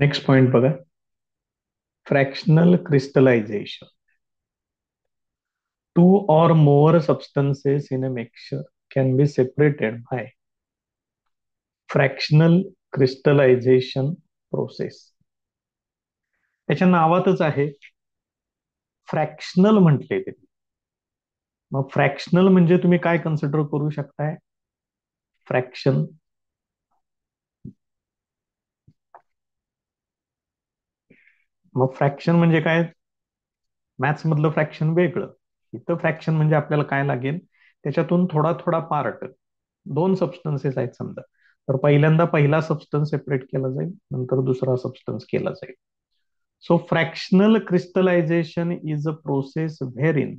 Next point बघा. Fractional crystallization. Two or more substances in a mixture can be separated by fractional crystallization process. त्याच्या नावातच आहे fractional म्हटले ते. मग फ्रॅक्शनल म्हणजे तुम्ही काय कन्सिडर करू शकताय? फ्रॅक्शन. मग फ्रॅक्शन म्हणजे काय? मॅथ्स मधलं फ्रॅक्शन वेगळं. इथं फ्रॅक्शन म्हणजे आपल्याला काय लागेल, त्याच्यातून थोडा थोडा पार्ट. दोन सबस्टन्सेस आहेत समजा, तर पहिल्यांदा पहिला सबस्टन्स सेपरेट केला जाईल, नंतर दुसरा सबस्टन्स केला जाईल. So fractional crystallisation is a process wherein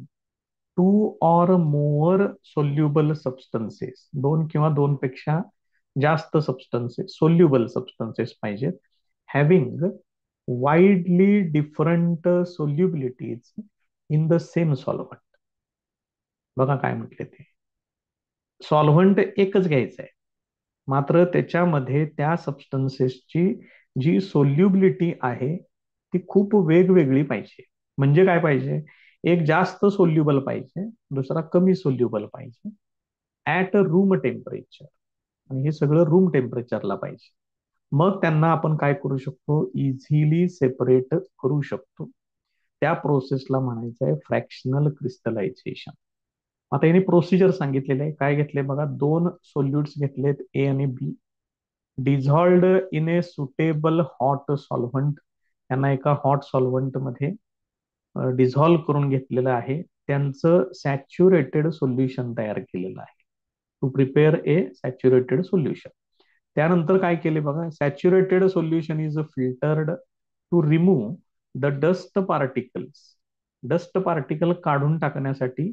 two or more soluble substances, दोन किंवा दोन पेक्षा जास्त सबस्टन्सेस, सोल्युबल सबस्टन्सेस पाहिजेत, having widely different solubilities in the same solvent. बघा काय म्हटले ते. सॉल्व्हंट एकच घ्यायचं आहे, मात्र त्याच्यामध्ये त्या सबस्टन्सेसची जी सोल्युबिलिटी आहे ती खूप वेगवेगळी पाहिजे. म्हणजे काय पाहिजे? एक जास्त सोल्युबल पाहिजे, दुसरा कमी सोल्युबल पाहिजे, ऍट रूम टेम्परेचर. आणि हे सगळं रूम टेम्परेचरला पाहिजे. मग त्यांना आपण काय करू शकतो? इझिली सेपरेट करू शकतो. त्या प्रोसेसला म्हणायचं आहे फ्रॅक्शनल क्रिस्टलायझेशन. आता याने प्रोसिजर सांगितलेले आहे. काय घेतले बघा, दोन सोल्युट्स घेतलेत, ए आणि B, dissolved in a suitable hot solvent. त्यांना एका हॉट सॉल्व्हंट मध्ये डिझॉल्व्ह करून घेतलेलं आहे. त्यांचं सॅच्युरेटेड सोल्युशन तयार केलेलं आहे. To prepare a saturated solution. त्यानंतर काय केले बघा, saturated solution is filtered to remove the dust particles. Dust particle काढून टाकण्यासाठी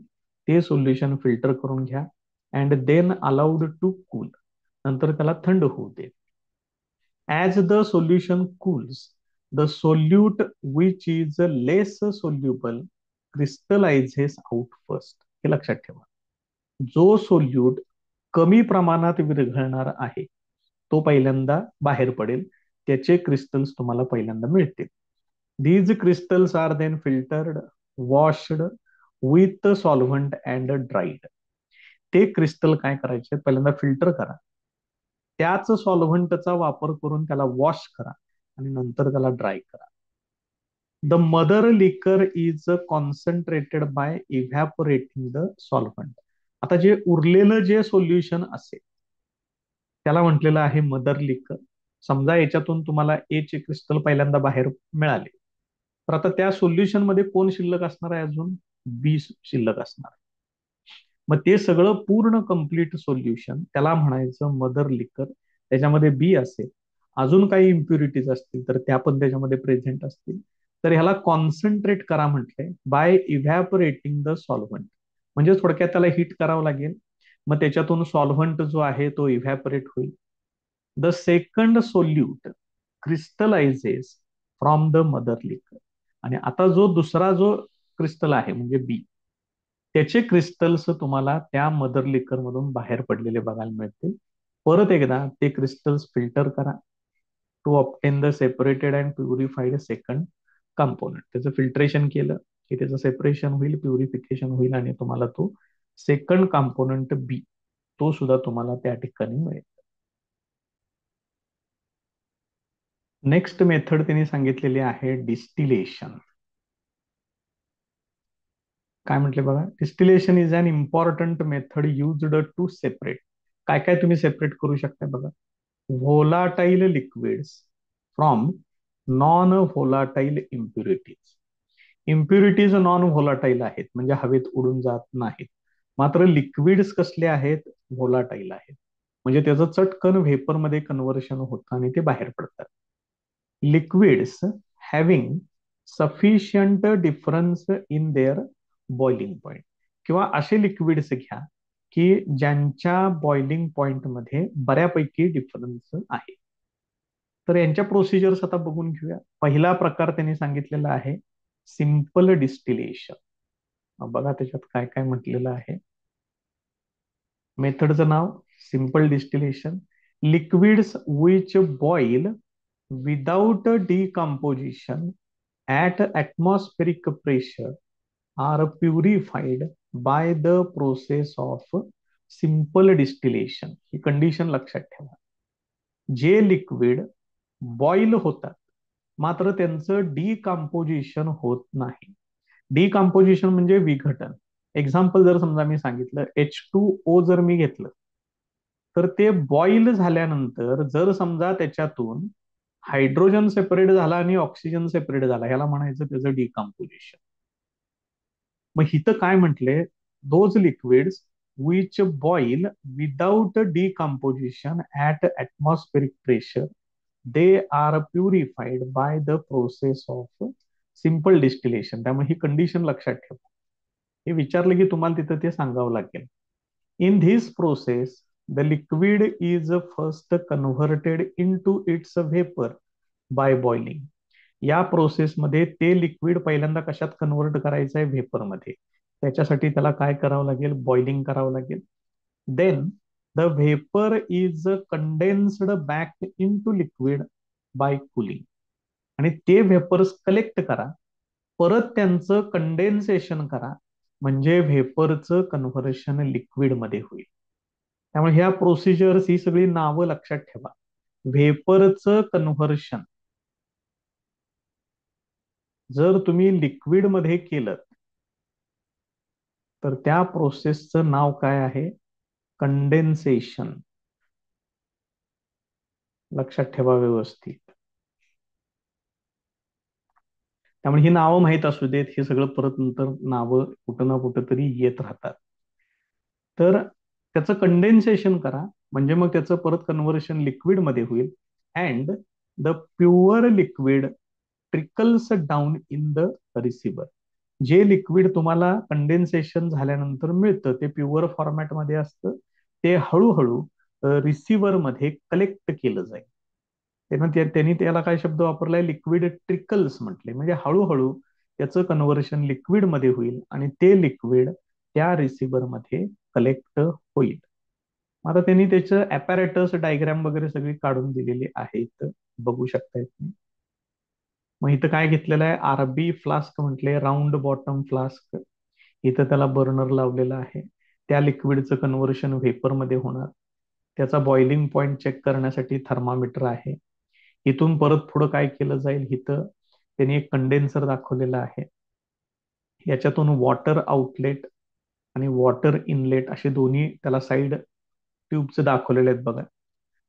ते सोल्युशन फिल्टर करून घ्या. And then allowed to cool. नंतर त्याला थंड होऊ दे. As the solution cools, the solute which is less soluble crystallises out first. हे लक्षात ठेवा. जो सोल्यूट कमी प्रमाणात विरघळणार आहे तो पहिल्यांदा बाहेर पडेल. त्याचे क्रिस्टल्स तुम्हाला पहिल्यांदा मिळतील. These crystals are then filtered, washed with solvent and dried. ते क्रिस्टल काय करायचे? पहिल्यांदा फिल्टर करा, त्याच सॉल्व्हंटचा वापर करून त्याला वॉश करा आणि नंतर त्याला ड्राय करा. The mother liquor is concentrated by evaporating the solvent. आता जे उरलेलं जे सोल्युशन असेल त्याला म्हटलेलं आहे मदर लिकर. समजा याच्यातून तुम्हाला ए चे क्रिस्टल पहिल्यांदा बाहेर मिळाले, तर आता त्या सोल्युशन मध्ये कोण शिल्लक असणार आहे? अजून बी शिल्लक असणार आहे. मग ते सगळं पूर्ण कंप्लीट सोल्युशन त्याला म्हणायचं मदर लिकर. त्याच्यामध्ये बी असेल, अजून काही इम्प्युरिटीज असतील तर त्या पण त्याच्यामध्ये प्रेझेंट असतील. तर ह्याला कॉन्सन्ट्रेट करा म्हटलंय बाय इव्हॅपोरेटिंग द सॉल्व्हंट. म्हणजे थोडक्यात त्याला हिट करावं लागेल. मग त्याच्यातून सॉल्व्हंट जो आहे तो इव्हॅपोरेट होईल. The second solute crystallises from the mother liquor. आणि आता जो दुसरा जो क्रिस्टल आहे म्हणजे बी, त्याचे क्रिस्टल्स तुम्हाला त्या मदर लिकर मधून बाहेर पडलेले बघायला मिळतील. परत एकदा ते क्रिस्टल्स फिल्टर करा to obtain the separated and purified second component. त्याचं फिल्ट्रेशन केलं की त्याचं सेपरेशन होईल, प्युरिफिकेशन होईल आणि तुम्हाला तो सेकंड कंपोनंट बी तो सुद्धा तुम्हाला त्या ठिकाणी मिळेल. नेक्स्ट मेथड त्यांनी सांगितलेली आहे डिस्टिलेशन. काय म्हटले बघा, distillation is an important method used to separate. काय काय तुम्ही सेपरेट करू शकता बघा. Volatile liquids from non volatile impurities. Impurities non volatile आहेत म्हणजे हवेत उडून जात नाहीत, मात्र लिक्विड्स कसले आहेत? व्होलाटाईल आहेत. म्हणजे त्याचं चटकन व्हेपरमध्ये कन्व्हर्शन होतं आणि ते बाहेर पडतात. Liquids having sufficient difference in their boiling point. किंवा असे लिक्विड्स घ्या की ज्यांच्या बॉइलिंग पॉइंट मध्ये बऱ्यापैकी डिफरन्स आहे. तर यांच्या प्रोसिजर्स आता बघून घेऊया. पहिला प्रकार त्यांनी सांगितलेला आहे सिंपल डिस्टिलेशन. बघा त्याच्यात काय काय म्हटलेलं आहे. मेथडचं नाव simple distillation. Liquids which boil without decomposition at atmospheric pressure are purified by the process of simple distillation. He condition लक्षात ठेवा. जे लिक्विड बॉईल होतात मात्र त्यांचं डिकम्पोजिशन होत नाही. डिकम्पोजिशन म्हणजे विघटन. एक्झाम्पल जर समजा मी सांगितलं H2O जर मी घेतलं तर ते बॉईल झाल्यानंतर जर समजा त्याच्यातून हायड्रोजन सेपरेट झाला आणि ऑक्सिजन सेपरेट झाला, ह्याला म्हणायचं त्याचं डिकम्पोजिशन. मग इथं काय म्हटले, those liquids which boil without decomposition at atmospheric pressure they are purified by the process of simple distillation. त्यामुळे ही कंडिशन लक्षात ठेवा. हे विचारलं की तुम्हाला तिथं ते सांगावं लागेल. In this process the liquid is first converted into its vapour by boiling. या प्रोसेसमध्ये ते लिक्विड पहिल्यांदा कशात कन्व्हर्ट करायचं आहे, व्हेपरमध्ये. त्याच्यासाठी त्याला काय करावं लागेल, बॉइलिंग करावं लागेल. Then the vapour is condensed back into liquid by cooling. आणि ते व्हेपर्स कलेक्ट करा, परत त्यांचं कंडेन्सेशन करा, म्हणजे व्हेपरचं कन्व्हर्शन लिक्विडमध्ये होईल. त्यामुळे ह्या प्रोसिजर्स ही सगळी नावं लक्षात ठेवा. व्हेपरचं कन्व्हर्शन जर तुम्ही लिक्विडमध्ये केलं तर त्या प्रोसेसचं नाव काय आहे, कंडेन्सेशन. लक्षात ठेवा व्यवस्थित. त्यामुळे ही नावं माहीत असू देत, हे सगळं परत नंतर नावं कुठं ना कुठं तरी येत राहतात. तर त्याचं कंडेन्सेशन करा, म्हणजे मग त्याचं परत कन्व्हर्शन लिक्विडमध्ये होईल. And the pure liquid trickles down in the receiver. जे लिक्विड तुम्हाला कंडेन्सेशन झाल्यानंतर मिळतं ते प्युअर फॉर्मॅटमध्ये असतं. ते हळूहळू रिसिव्हर मध्ये कलेक्ट केलं जाईल. त्यांनी त्याला काय शब्द वापरलाय, लिक्विड ट्रिकल्स म्हटले. म्हणजे हळूहळू त्याचं कन्व्हर्शन लिक्विड मध्ये होईल आणि ते लिक्विड त्या रिसिव्हर मध्ये कलेक्ट होईल. आता त्यांनी त्याचं ऍपॅरेटस डायग्राम वगैरे सगळी काढून दिलेली आहेत, बघू शकताय तुम्ही. मग इथं काय घेतलेलं आहे, आरबी फ्लास्क म्हटले, राऊंड बॉटम फ्लास्क. इथं त्याला बर्नर लावलेला आहे. त्या लिक्विडचं कन्व्हर्शन व्हेपरमध्ये होणार. त्याचा बॉइलिंग पॉइंट चेक करण्यासाठी थर्मामीटर आहे. इथून परत पुढं काय केलं जाईल, इथं त्यांनी एक कंडेन्सर दाखवलेला आहे. याच्यातून वॉटर आउटलेट आणि वॉटर इनलेट असे दोन्ही त्याला साईड ट्यूबचे दाखवलेले आहेत बघा.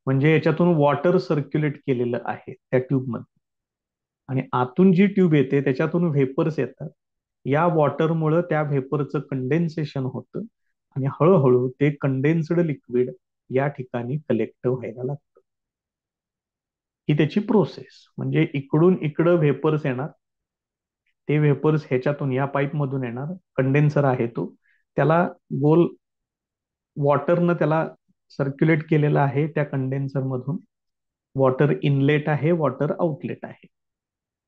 म्हणजे याच्यातून वॉटर सर्क्युलेट केलेलं आहे त्या ट्यूबमध्ये, आणि आतून जी ट्यूब येते त्याच्यातून व्हेपर्स येतात. या वॉटरमुळं त्या व्हेपरचं कंडेन्सेशन होतं आणि हळूहळू ते कंडेन्स्ड लिक्विड या ठिकाणी कलेक्ट व्हायला लागतं. ही त्याची प्रोसेस. म्हणजे इकडून इकडं व्हेपर्स येणार, ते व्हेपर्स ह्याच्यातून या पाईप मधून येणार. कंडेन्सर आहे तो, त्याला गोल वॉटरनं त्याला सर्क्युलेट केलेलं आहे त्या कंडेन्सर मधून. वॉटर इनलेट आहे, वॉटर आउटलेट आहे.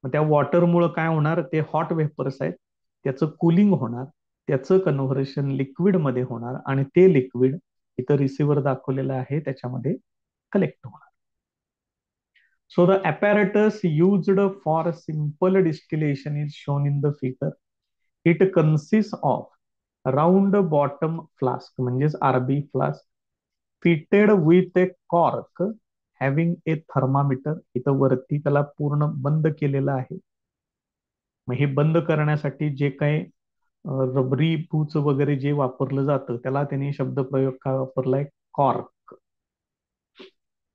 मग त्या वॉटरमुळं काय होणार, ते हॉट वेपर्स आहेत, त्याचं कुलिंग होणार, त्याचं कन्व्हर्शन लिक्विडमध्ये होणार आणि ते लिक्विड इथं रिसिव्हर दाखवलेलं आहे त्याच्यामध्ये कलेक्ट होणार. So the apparatus used for simple distillation is shown in the figure. It consists of round bottom flask म्हणजेच RB flask, fitted with a cork having a thermometer. इथं वरती त्याला पूर्ण बंद केलेलं आहे. मग हे बंद करण्यासाठी जे काही रबरी पूच वगैरे जे वापरलं जातं त्याला त्यांनी शब्द प्रयोग काय वापरलाय, cork.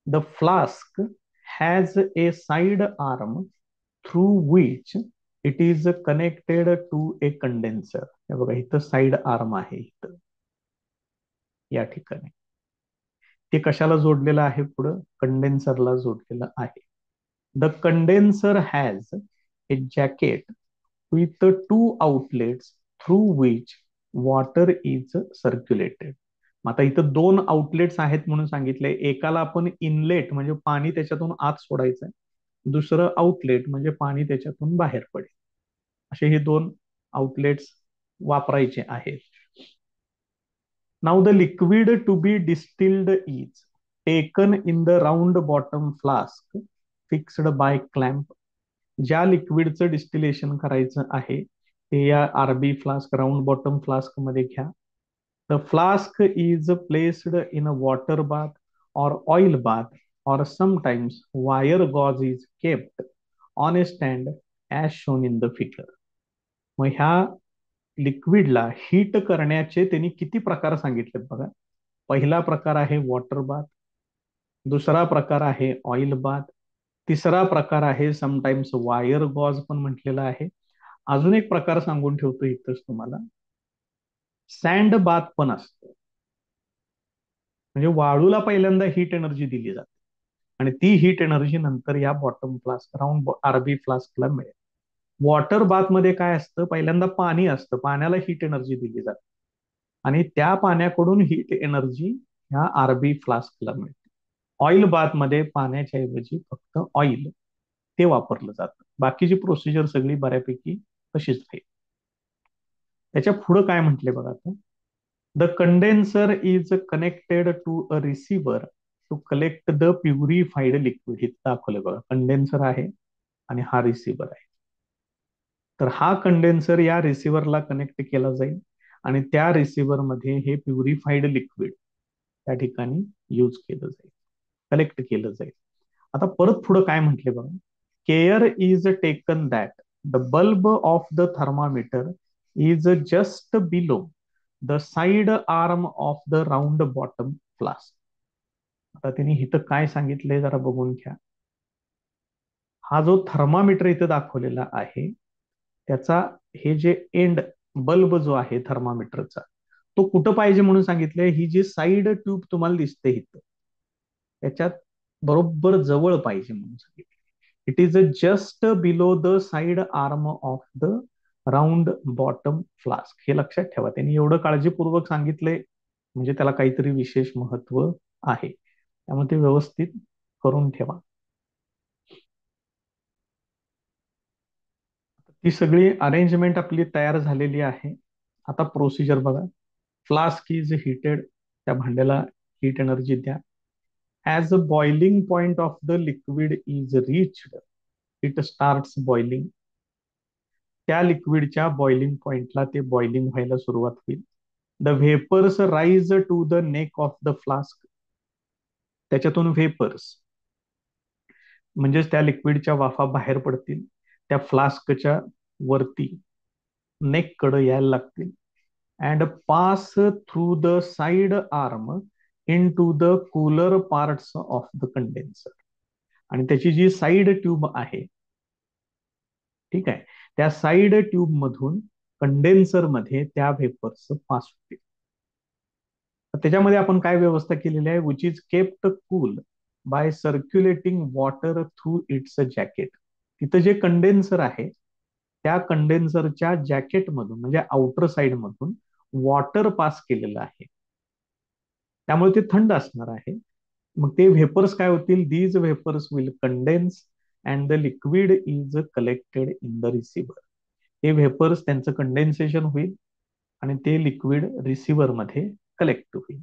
The flask has a side arm through which it is connected to a condenser. हे बघा इथं साइड आर्म आहे, इथं या ठिकाणी. ते कशाला जोडलेलं आहे, पुढं कंडेन्सरला जोडलेलं आहे. The condenser has a jacket with to outlets through which water is circulated. आता इथं दोन आउटलेट्स आहेत म्हणून सांगितले. एकाला आपण इनलेट म्हणजे पाणी त्याच्यातून आत सोडायचंय, दुसरं आउटलेट म्हणजे पाणी त्याच्यातून बाहेर पडेल. असे हे दोन आउटलेट्स वापरायचे आहेत. Now the liquid to be distilled is taken in the round bottom flask fixed by clamp. ज्या लिक्विडचं डिस्टिलेशन करायचं आहे ते या RB flask, round bottom flask मध्ये घ्या. The flask is placed in a water bath or oil bath or sometimes wire gauze is kept on a stand as shown in the figure. मग ह्या लिक्विडला heat करण्याचे त्यांनी किती प्रकार सांगितलेत बघा. पहिला प्रकार आहे वॉटर बाथ, दुसरा प्रकार आहे ऑइल बाथ, तिसरा प्रकार आहे समटाइम्स वायर गॉज पण म्हटलेला आहे. अजून एक प्रकार सांगून ठेवतो इथंच तुम्हाला, सँड बाथ पण असतं. म्हणजे वाळूला पहिल्यांदा हीट एनर्जी दिली जाते आणि ती हीट एनर्जी नंतर या बॉटम फ्लास्क, राऊंड आरबी फ्लास्कला मिळेल. वॉटर बाथ मध्ये काय असतं, पहिल्यांदा पाणी असतं, पाण्याला हीट एनर्जी दिली जाते आणि त्या पाण्याकडून हीट एनर्जी ह्या आरबी फ्लास्कला मिळते. ऑइल बाथ मध्ये पाण्याच्या ऐवजी फक्त ऑइल ते वापरलं जातं. बाकीची प्रोसिजर सगळी बऱ्यापैकी तशीच आहे. त्याच्या पुढे काय म्हटले बघा आता, the condenser is connected to a receiver to collect the purified liquid. हे दाखवलं बघा, कंडेन्सर आहे आणि हा रिसिव्हर आहे. तर हा कंडेन्सर या रिसिव्हरला कनेक्ट केला जाईल आणि त्या रिसिव्हर मध्ये हे प्युरिफाईड लिक्विड त्या ठिकाणी यूज केलं जाईल, कलेक्ट केलं जाईल. आता परत पुढे काय म्हटले बघा, care is taken that the bulb of the thermometer is just below the side arm of the round bottom flask. आता त्यांनी इथं काय सांगितलंय जरा बघून घ्या. हा जो थर्मामीटर इथं दाखवलेला आहे त्याचा हे जे एंड बल्ब जो आहे थर्मामीटरचा तो कुठं पाहिजे म्हणून सांगितलंय, ही जी साइड ट्यूब तुम्हाला दिसते इथं त्याच्यात बरोबर जवळ पाहिजे म्हणून सांगितलं. It is just below the side arm of the round bottom flask. हे लक्षात ठेवा, त्यांनी एवढं काळजीपूर्वक सांगितलंय म्हणजे त्याला काहीतरी विशेष महत्व आहे, त्यामुळे ते व्यवस्थित करून ठेवा. ती सगळी अरेंजमेंट आपली तयार झालेली आहे. आता प्रोसिजर बघा. फ्लास्क इज हिटेड, त्या भांड्याला हीट एनर्जी द्या. As a boiling point of the liquid is reached it starts boiling. त्या लिक्विडच्या बॉइलिंग पॉइंटला ते बॉइलिंग व्हायला सुरुवात होईल. The vapours rise to the neck of the flask. त्याच्यातून व्हेपर्स म्हणजेच त्या लिक्विडच्या वाफा बाहेर पडतील, त्या फ्लास्कच्या वरती नेक कडे यायला लागतील and pass through the side arm into the cooler parts of the condenser. आणि त्याची जी साइड ट्यूब आहे, ठीक आहे, त्या साइड ट्यूब मधून कंडेन्सर मध्ये त्या व्हेपर्स पास होतील. त्याच्यामध्ये आपण काय व्यवस्था केलेली आहे, which is kept cool by circulating water through its jacket. तिथं जे कंडेन्सर आहे त्या कंडेन्सरच्या जॅकेट मधून म्हणजे आउटर साइड मधून वॉटर पास केलेलं आहे, त्यामुळे ते थंड असणार आहे. मग ते व्हेपर्स काय होतील, these vapours will condense and the liquid is collected in the receiver. हे व्हेपर्स त्यांचं कंडेन्सेशन होईल आणि ते लिक्विड रिसिव्हर मध्ये कलेक्ट होईल.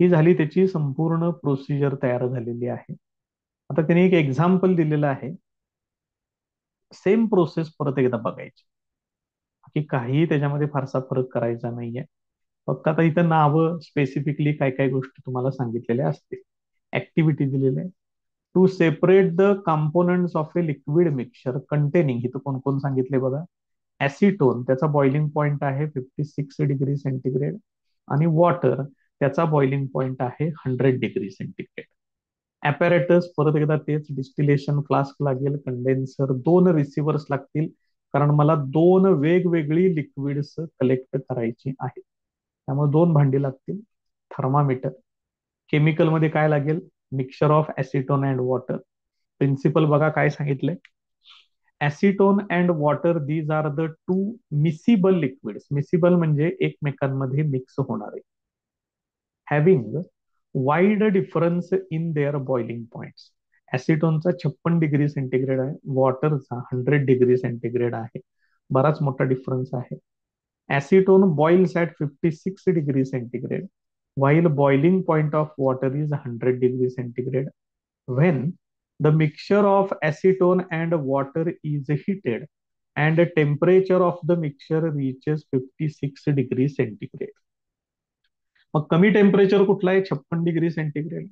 ही झाली त्याची संपूर्ण प्रोसिजर तयार झालेली आहे. आता त्याने एक एक्झाम्पल दिलेलं आहे, सेम प्रोसेस परत एकदा बघायची की काही त्याच्यामध्ये फारसा फरक करायचा नाहीये. फक्त आता इथं नावं स्पेसिफिकली काय काय गोष्टी तुम्हाला सांगितलेल्या असतील. ऍक्टिव्हिटी दिलेली आहे, to separate the components of a liquid mixture containing. इथं कोण कोण सांगितले बघा, ऍसिटोन त्याचा बॉइलिंग पॉइंट आहे 56 डिग्री सेंटीग्रेड आणि वॉटर त्याचा बॉइलिंग पॉइंट आहे 100 डिग्री सेंटीग्रेड. ऍपॅरेटस परत एकदा तेच, डिस्टिलेशन फ्लास्क लागेल, कंडेन्सर, 2 रिसिव्हर्स लागतील कारण मला 2 वेगवेगळी लिक्विड्स कलेक्ट करायची आहेत, त्यामुळे 2 भांडी लागतील. थर्मामीटर, केमिकल मध्ये काय लागेल, mixture of acetone and water. Principle बघा काय सांगितलंय, acetone and water these are the two miscible liquids. Miscible म्हणजे एकमेकांमध्ये मिक्स होणारे, having wide difference in their boiling points. ऍसिटोनचा 56 डिग्री सेंटीग्रेड आहे, वॉटरचा 100 डिग्री सेंटीग्रेड आहे, बराच मोठा डिफरन्स आहे. Acetone boils at 56 degree centigrade while boiling point of water is 100 degree centigrade. When the mixture of acetone and water is heated and temperature of the mixture reaches 56 degree centigrade. मग कमी temperature कुठलं आहे? 56 degree centigrade.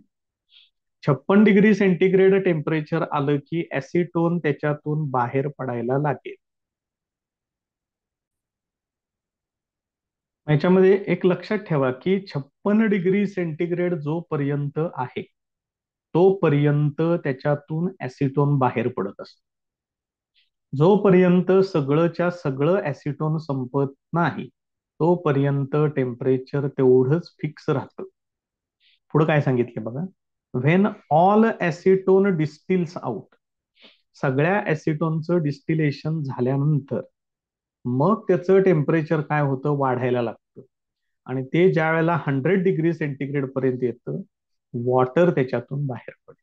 56 degree centigrade temperature आलं की ऍसिटोन त्याच्यातून बाहेर पडायला लागेल. याच्यामध्ये एक लक्षात ठेवा की 56 डिग्री सेंटीग्रेड जोपर्यंत आहे तोपर्यंत त्याच्यातून ऍसिटोन बाहेर पडत असतो. जोपर्यंत सगळंच्या सगळं ऍसिटोन संपत नाही तोपर्यंत टेम्परेचर तेवढंच फिक्स राहतं. पुढे काय सांगितले बघा, व्हेन ऑल ऍसिटोन डिस्टिल्स आउट, सगळ्या ऍसिटोनचं डिस्टिलेशन झाल्यानंतर मग त्याचं टेम्परेचर काय होतं? वाढायला लागतं. आणि ते ज्या वेळेला 100 डिग्री सेंटीग्रेड पर्यंत येतं वॉटर त्याच्यातून बाहेर पडतं.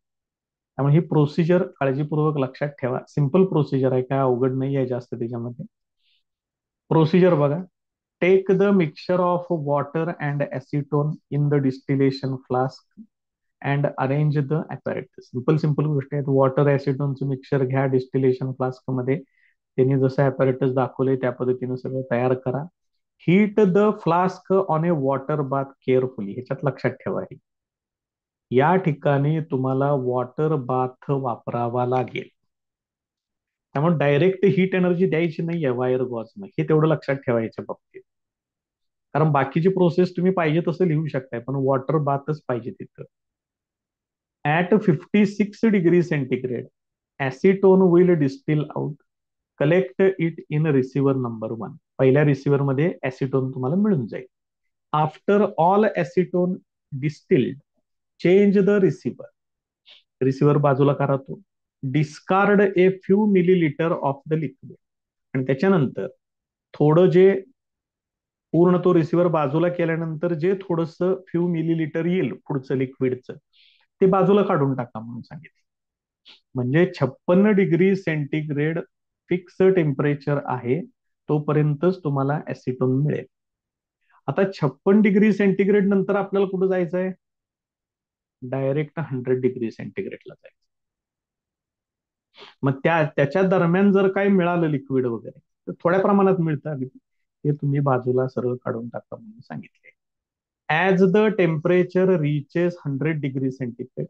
त्यामुळे ही प्रोसिजर काळजीपूर्वक लक्षात ठेवा. सिंपल प्रोसिजर आहे, काय अवघड नाही आहे जास्त त्याच्यामध्ये. प्रोसिजर बघा, take the mixture of water and acetone in the distillation flask and arrange the apparatus. Simple simple गोष्टी आहेत. वॉटर ऍसिटोनचं मिक्सचर घ्या डिस्टिलेशन फ्लास्क मध्ये, त्यांनी जसं ऍपॅरेटस दाखवले त्या पद्धतीने सगळं तयार करा. Heat the flask on A water bath carefully. ह्याच्यात लक्षात ठेवा, या ठिकाणी तुम्हाला वॉटर बाथ वापरावा लागेल. त्यामुळे डायरेक्ट हीट एनर्जी द्यायची नाहीये वायर गॉजनं, हे तेवढं लक्षात ठेवायच्या बाबतीत. कारण बाकीची प्रोसेस तुम्ही पाहिजे तसं लिहू शकताय, पण वॉटर बाथच पाहिजे तिथं. At 56 degree centigrade acetone will distil out, collect it in receiver number 1. पहिल्या रिसिव्हर मध्ये ऍसिटोन तुम्हाला मिळून जाईल. After all acetone distilled change the receiver. Receiver बाजूला करा तो. Discard a few millilitre of the liquid. आणि त्याच्यानंतर थोडं जे पूर्ण तो रिसिव्हर बाजूला केल्यानंतर जे थोडस फ्यू मिलीलिटर येईल पुढचं लिक्विडचं ते बाजूला काढून टाका म्हणून सांगितलं. म्हणजे 56 डिग्री सेंटीग्रेड फिक्स टेम्परेचर आहे तोपर्यंतच तुम्हाला ऍसिटोन मिळेल. आता 56 डिग्री सेंटीग्रेड नंतर आपल्याला कुठं जायचं आहे? डायरेक्ट 100 डिग्री सेंटीग्रेडला जायचं. मग त्याच्या दरम्यान जर काही मिळालं लिक्विड वगैरे तर थोड्या प्रमाणात मिळतं, ते तुम्ही बाजूला सरळ काढून टाका म्हणून सांगितले. As the temperature reaches 100 degree centigrade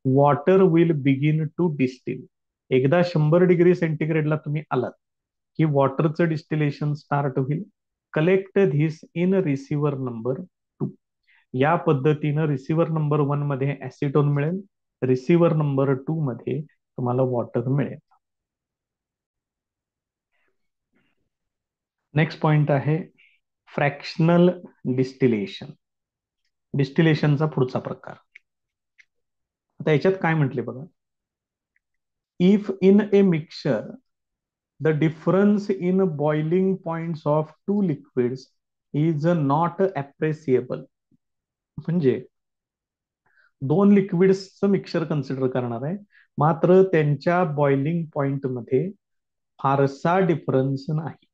water will begin to distil. एकदा 100 डिग्री सेंटीग्रेडला तुम्ही आलात की वॉटरचं डिस्टिलेशन स्टार्ट होईल. Collect this in receiver number 2. या पद्धतीनं रिसिव्हर नंबर 1 मध्ये ऍसिटोन मिळेल, रिसिव्हर नंबर 2 मध्ये तुम्हाला वॉटर मिळेल. नेक्स्ट पॉइंट आहे फ्रॅक्शनल डिस्टिलेशन. डिस्टिलेशनचा पुढचा प्रकार. आता याच्यात काय म्हटले बघा, if in a mixture the difference in boiling points of two liquids is not appreciable. म्हणजे दोन लिक्विड्सचं मिक्सचर कन्सिडर करणार आहे, मात्र त्यांच्या बॉइलिंग पॉइंट मध्ये फारसा डिफरन्स नाही.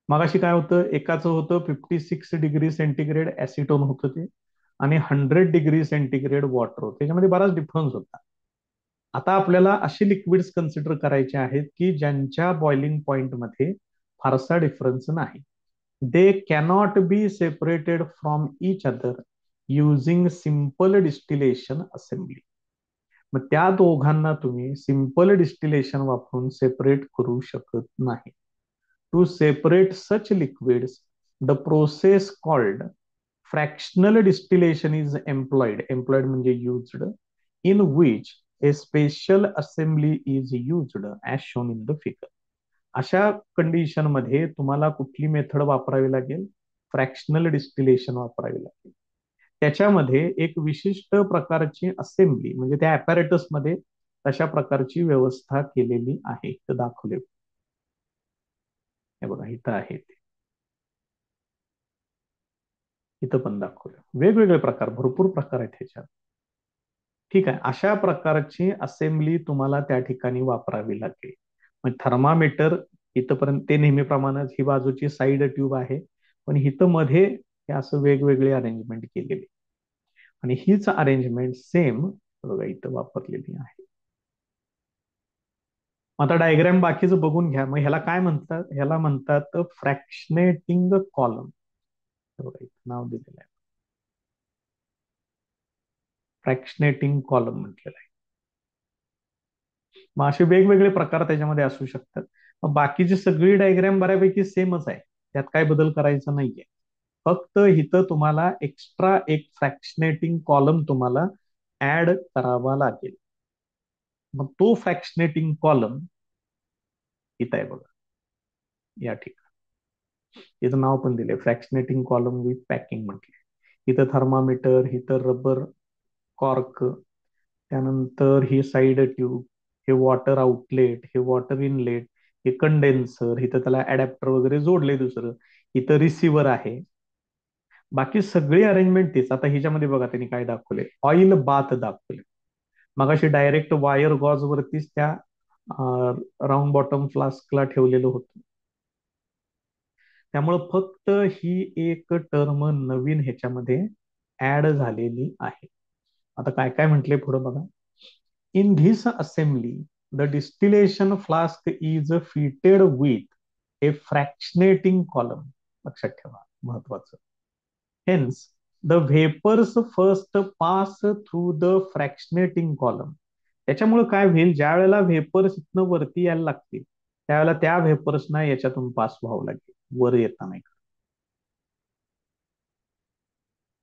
मगाशी काय होतं, एकाचं होतं 56 डिग्री सेंटीग्रेड ऍसिटोन होतं ते, आणि 100 डिग्री सेंटीग्रेड वॉटर होतं, त्याच्यामध्ये बराच डिफरन्स होता. आता आपल्याला अशी लिक्विड्स कन्सिडर करायचे आहेत की ज्यांच्या बॉइलिंग पॉइंटमध्ये फारसा डिफरन्स नाही. दे cannot be separated from each other using simple distillation assembly. मग त्या दोघांना तुम्ही सिंपल डिस्टिलेशन वापरून सेपरेट करू शकत नाही. To separate such liquids the process called fractional distillation is employed. Employed म्हणजे used, in which a special assembly is used as shown in the figure. अशा कंडिशन मध्ये तुम्हाला कुठली मेथड वापरावी लागेल? फ्रॅक्शनल डिस्टिलेशन वापरावी लागेल. त्याच्यामध्ये एक विशिष्ट प्रकारची असेंब्ली म्हणजे त्या ऍपॅरेटस मध्ये तशा प्रकारची व्यवस्था केलेली आहे, ते दाखवले. हे बघा इथं आहे, इथं पण दाखवलं. वेगवेगळे प्रकार, भरपूर प्रकार आहेत ह्याच्यात. ठीक आहे, अशा प्रकारची असेंब्ली तुम्हाला त्या ठिकाणी वापरावी लागेल. मग थर्मामीटर इथपर्यंत ते नेहमीप्रमाणेच ही बाजूची साईड ट्यूब आहे, पण इथं मध्ये हे असं वेगवेगळे अरेंजमेंट केलेले. आणि हीच अरेंजमेंट सेम बघा इथं वापरलेली आहे. आता डायग्राम बाकीचं बघून घ्या. मग ह्याला काय म्हणतात? ह्याला म्हणतात फ्रॅक्शनेटिंग कॉलम. बघा इथं नाव दिलेलं आहे, फ्रॅक्शनेटिंग कॉलम म्हटलेलं आहे. मग असे वेगवेगळे प्रकार त्याच्यामध्ये असू शकतात. मग बाकीची सगळी डायग्राम बऱ्यापैकी सेमच आहे, त्यात काय बदल करायचा नाहीये. फक्त इथं तुम्हाला एक्स्ट्रा एक फ्रॅक्शनेटिंग कॉलम तुम्हाला ऍड करावा लागेल. मग तो फ्रॅक्शनेटिंग कॉलम इथं आहे बघा, या ठिकाणी. इथं नाव पण दिले फ्रॅक्शनेटिंग कॉलम विथ पॅकिंग म्हटले. इथं थर्मामीटर, इथं रबर कॉर्क, त्यानंतर ही साईड ट्यूब, हे वॉटर आउटलेट, हे वॉटर इनलेट, हे कंडेन्सर, इथं त्याला अडॅप्टर वगैरे जोडले दुसरं, इथं रिसिव्हर आहे. बाकी सगळी अरेंजमेंट तीच. आता हिच्यामध्ये बघा त्यांनी काय दाखवले, ऑइल बाथ दाखवले. मग अशी डायरेक्ट वायर गॉज वरतीच त्या राऊंड बॉटम फ्लास्कला ठेवलेलं होतं. त्यामुळं फक्त ही एक टर्म नवीन ह्याच्यामध्ये ऍड झालेली आहे. आता काय काय म्हटले पुढे बघा. In this assembly the distillation flask is fitted with a fractionating column. लक्षात ठेवा, महत्वाचं. Hence the vapours first pass through the fractionating column. त्याच्यामुळे काय होईल, ज्या वेळेला व्हेपर्स इथनं वरती यायला लागतील त्यावेळेला त्या व्हेपर्सना याच्यातून पास व्हावं लागेल वर येताना.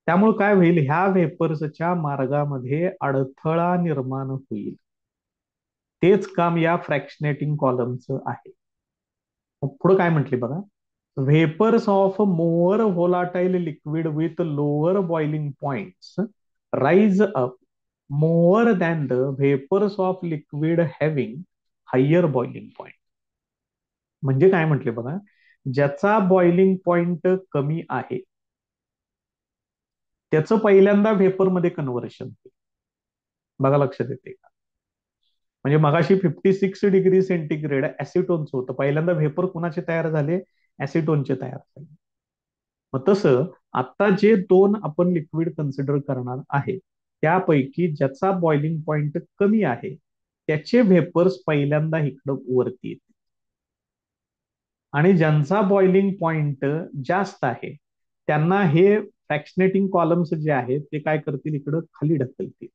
त्यामुळे काय होईल, ह्या व्हेपर्सच्या मार्गामध्ये अडथळा निर्माण होईल. तेच काम या फ्रॅक्शनेटिंग कॉलमचं आहे. मग पुढे काय म्हटले बघा. Vapours of more volatile liquid with lower boiling points rise up more than the vapours of liquid having higher boiling point. म्हणजे काय म्हटले बघा, ज्याचा बॉइलिंग पॉइंट कमी आहे त्याचं पहिल्यांदा व्हेपरमध्ये कन्व्हर्शन होईल. बघा लक्षात येते का? म्हणजे मगाशी 56 डिग्री सेंटीग्रेड ऍसिटोनचं होतं, पहिल्यांदा व्हेपर कुणाचे तयार झाले, ऍसिटोनचे तयार झाले. मग तसं आता जे दोन आपण लिक्विड कन्सिडर करणार आहे त्यापैकी ज्याचा बॉइलिंग पॉइंट कमी आहे त्याचे व्हेपर्स पहिल्यांदा इकडं वरती येतील, आणि ज्यांचा बॉइलिंग पॉइंट जास्त आहे त्यांना हे फ्रॅक्शनेटिंग कॉलम्स जे आहेत ते काय करतील, इकडं खाली ढकलतील.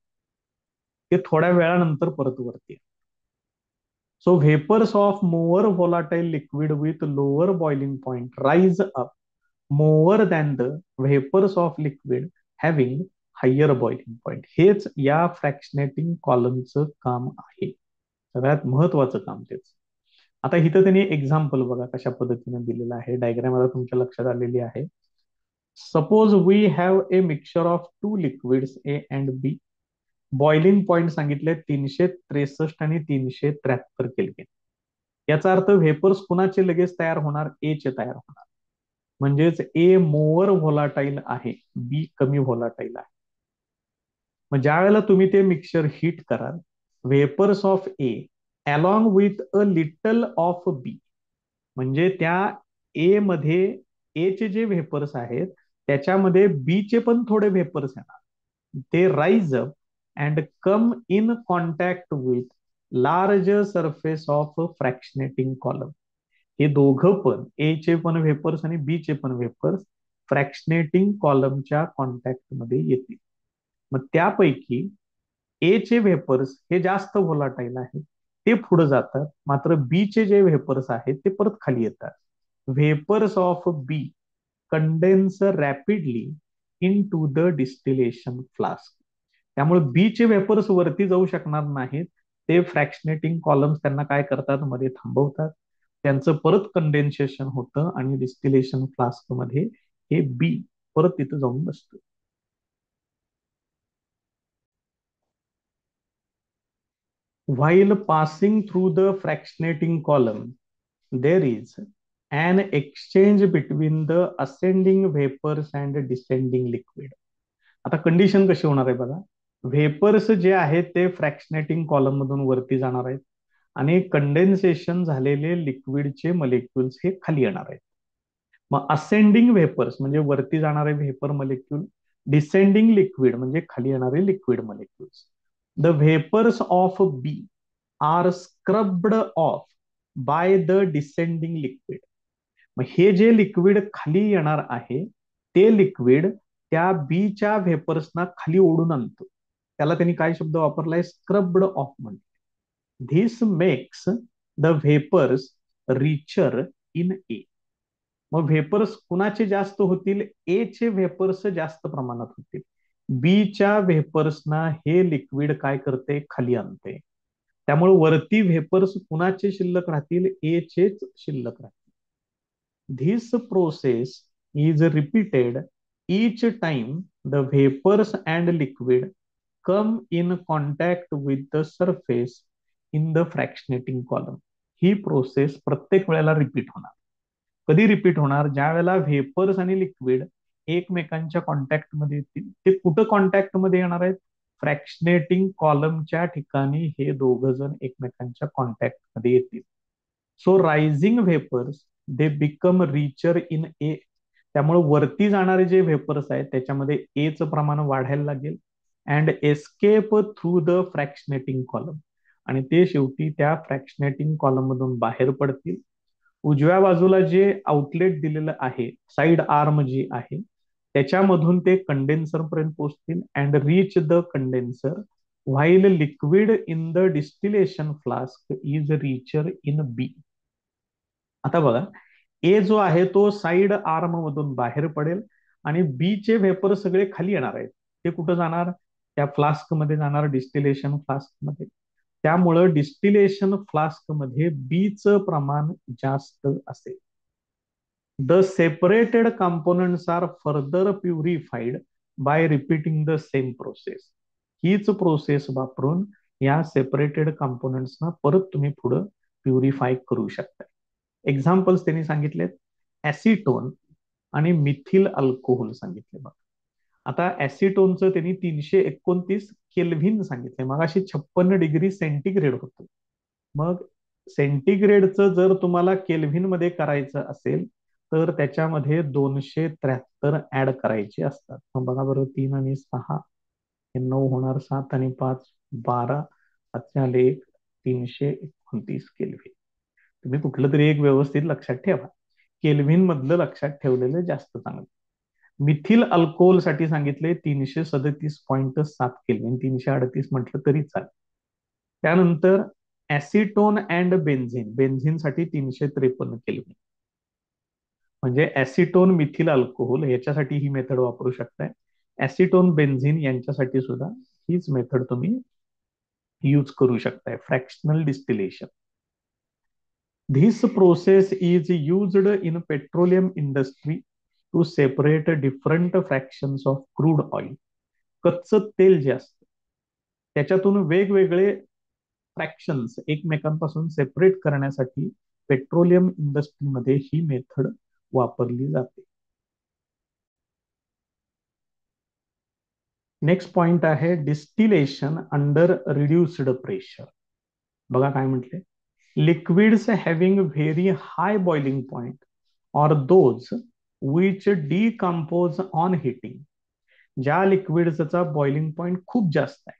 ते थोड्या वेळानंतर परत वरती. So vapors of more volatile liquid with lower boiling point rise up more than the vapors of liquid having higher boiling point. हेच या फ्रॅक्शनेटिंग कॉलमचं काम आहे, सगळ्यात महत्वाचं काम तेच. आता इथं त्यांनी एक्झाम्पल बघा कशा पद्धतीने दिलेलं आहे. डायग्राम आता तुमच्या लक्षात आलेली आहे. Suppose we have a mixture of two liquids A and B. Boiling point सांगितले 363 आणि 373 केल्विन. याचा अर्थ व्हेपर्स कुणाचे लगेच तयार होणार, ए चे तयार होणार. म्हणजेच ए मोअर व्होलाटाईल आहे, बी कमी व्होलाटाईल आहे. मग ज्या वेळेला तुम्ही ते मिक्सचर हीट कराल, vapours of A along with a little of B, म्हणजे त्या ए मध्ये ए चे जे व्हेपर्स आहेत त्याच्यामध्ये बी चे पण थोडे व्हेपर्स येणार. ते rise up and come in contact with large surface of fractionating column. हे दोघं पण ए चे पण व्हेपर्स आणि बी चे पण व्हेपर्स फ्रॅक्शनेटिंग कॉलमच्या कॉन्टॅक्ट मध्ये येतील. मग त्यापैकी ए चे व्हेपर्स हे जास्त व्होलाटाईल आहे, ते पुढे जातात, मात्र बी चे जे व्हेपर्स आहेत ते परत खाली येतात. Vapours of B condense rapidly into the distillation flask. त्यामुळे बी चे व्हेपर्स वरती जाऊ शकणार नाहीत, ते फ्रॅक्शनेटिंग कॉलम्स त्यांना काय करतात, मध्ये थांबवतात. त्यांचं परत कंडेन्सेशन होतं आणि डिस्टिलेशन फ्लास्क मध्ये हे बी परत तिथं जाऊन बसतं. While passing through the fractionating column, there is an exchange between the ascending vapors and descending liquid. आता कंडिशन कशी होणार आहे बघा. व्हेपर्स जे आहेत ते फ्रॅक्शनेटिंग कॉलम मधून वरती जाणार आहेत आणि कंडेन्सेशन झालेले लिक्विडचे मॉलिक्युल्स हे खाली येणार आहेत. मग असेंडिंग व्हेपर्स म्हणजे वरती जाणारे व्हेपर मॉलिक्युल, डिसेंडिंग लिक्विड म्हणजे खाली येणारे liquid molecules. The vapours of B are scrubbed off by the descending liquid. मग हे जे लिक्विड खाली येणार आहे ते लिक्विड त्या बीच्या व्हेपर्सना खाली ओढून आणतो. त्याला त्यांनी काय शब्द वापरलाय? स्क्रब्ड ऑफ म्हणतो. This makes the vapours richer in A. मग व्हेपर्स कुणाचे जास्त होतील? ए चे व्हेपर्स जास्त प्रमाणात होतील. बीच्या व्हेपर्सना हे लिक्विड काय करते? खाली आणते. त्यामुळे वरती व्हेपर्स कुणाचे शिल्लक राहतील? ए चेच शिल्लक राहतील. This process is repeated each time the vapors and liquid come in contact with the surface in the fractionating column. He process प्रत्येक वेळेला रिपीट होणार. कधी रिपीट होणार? ज्या वेळेला व्हेपर्स आणि लिक्विड एकमेकांच्या कॉन्टॅक्ट मध्ये येतील. ते कुठं कॉन्टॅक्ट मध्ये येणार आहेत? फ्रॅक्शनेटिंग कॉलमच्या ठिकाणी हे दोघ जण एकमेकांच्या कॉन्टॅक्ट मध्ये येतील. So rising vapours they become richer in A. त्यामुळे वरती जाणारे जे व्हेपर्स आहेत त्याच्यामध्ये ए चं प्रमाण वाढायला लागेल and escape through the fractionating column. आणि ते शेवटी त्या फ्रॅक्शनेटिंग कॉलम मधून बाहेर पडतील. उजव्या बाजूला जे आउटलेट दिलेलं आहे, साइड आर्म जी आहे, त्याच्यामधून ते कंडेन्सर पर्यंत पोहोचतील and reach the condenser while liquid in the distillation flask is richer in B. आता बघा, ए जो आहे तो साइड आर्म मधून बाहेर पडेल आणि बी चे व्हेपर सगळे खाली येणार आहेत. ते कुठं जाणार? त्या फ्लास्क मध्ये जाणार, डिस्टिलेशन फ्लास्क मध्ये. त्यामुळं डिस्टिलेशन फ्लास्क मध्ये बीचं प्रमाण जास्त असेल. The separated components are further purified by repeating the same process. हीच प्रोसेस वापरून या सेपरेटेड कंपोनंट्सना परत तुम्ही पुढे प्युरिफाय करू शकता. एक्झाम्पल्स त्यांनी सांगितलेत, ऍसिटोन आणि मिथिल अल्कोहोल सांगितले. बघा, आता ऍसिटोनचं त्यांनी 329 केल्व्हिन सांगितले. मग अशी 56 डिग्री सेंटीग्रेड होतं. मग सेंटीग्रेडचं जर तुम्हाला केल्व्हिन मध्ये करायचं असेल तर त्याच्यामध्ये 273 ऍड करायचे असतात. मग बघा बरं, 3 आणि 6 हे 9 होणार, 7 आणि 5 12, 1 329 केल्व्हिन. तुम्ही कुठलं तरी एक व्यवस्थित लक्षात ठेवा. केल्व्हिन मधलं लक्षात ठेवलेलं जास्त चांगलं. मिथिल अल्कोहोल साठी सांगितले 337.7 केल्व्हिन, 338 म्हटलं तरी चालेल. त्यानंतर ऍसिटोन अँड बेन्झिन, बेन्झिन साठी 353 केल्व्हिन. म्हणजे ऍसिटोन मिथिल अल्कोहोल याच्यासाठी ही मेथड वापरू शकताय. ऍसिटोन बेन्झिन यांच्यासाठी सुद्धा हीच मेथड तुम्ही यूज करू शकताय, fractional distillation. This process is used in petroleum industry to separate different fractions of crude oil. कच्चं तेल जे असतं त्याच्यातून वेगवेगळे फ्रॅक्शन्स एकमेकांपासून सेपरेट करण्यासाठी पेट्रोलियम इंडस्ट्रीमध्ये ही मेथड वापरली जाते. नेक्स्ट पॉइंट आहे डिस्टिलेशन अंडर रिड्युस्ड प्रेशर. बघा काय म्हटले, liquids having very high boiling point or those which decompose on heating. ज्या लिक्विड्सचा बॉइलिंग पॉइंट खूप जास्त आहे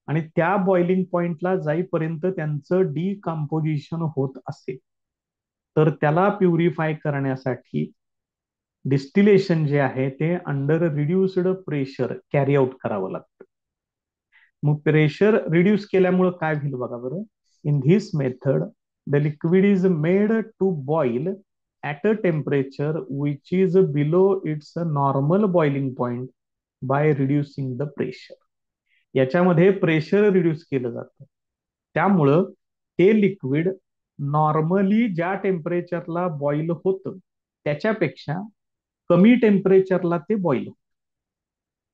आणि त्या बॉइलिंग पॉइंटला जाईपर्यंत त्यांचं डिकम्पोजिशन होत असेल तर त्याला प्युरिफाय करण्यासाठी डिस्टिलेशन जे आहे ते under reduced pressure carry out करावं लागतं. मग प्रेशर रिड्यूस केल्यामुळे काय होईल बघा बरं. In this method, the liquid is made to boil at a temperature which is below its normal boiling point by reducing the pressure. याच्यामध्ये प्रेशर रिड्यूस केलं जातं. त्यामुळं ते लिक्विड नॉर्मली ज्या टेम्परेचरला बॉईल होतं त्याच्यापेक्षा कमी टेम्परेचरला ते बॉईल होतं.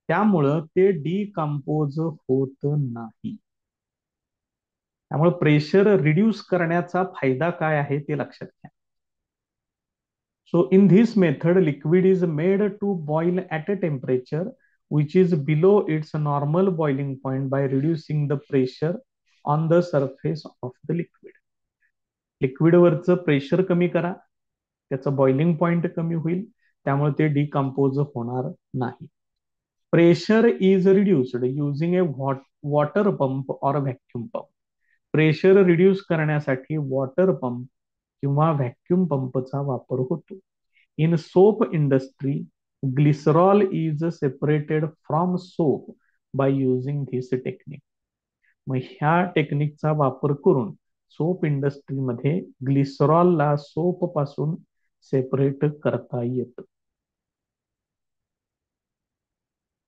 त्यामुळं ते डिकम्पोज होत नाही. त्यामुळे प्रेशर रिड्यूस करण्याचा फायदा काय आहे ते लक्षात घ्या. So in this method liquid is made to boil at a temperature which is below its normal boiling point by reducing the pressure on the surface of the liquid. लिक्विडवरचं pressure कमी करा, त्याचं बॉइलिंग पॉइंट कमी होईल, त्यामुळे ते decompose होणार नाही. Pressure is reduced using A water pump और व्हॅक्यूम पंप. प्रेशर रिड्यूस करण्यासाठी वॉटर पंप किंवा व्हॅक्यूम पंपचा वापर होतो. In soap industry, glycerol is separated from soap by using this technique. मग ह्या टेक्निकचा वापर करून सोप इंडस्ट्रीमध्ये ग्लिसरॉलला सोप पासून सेपरेट करता येतं.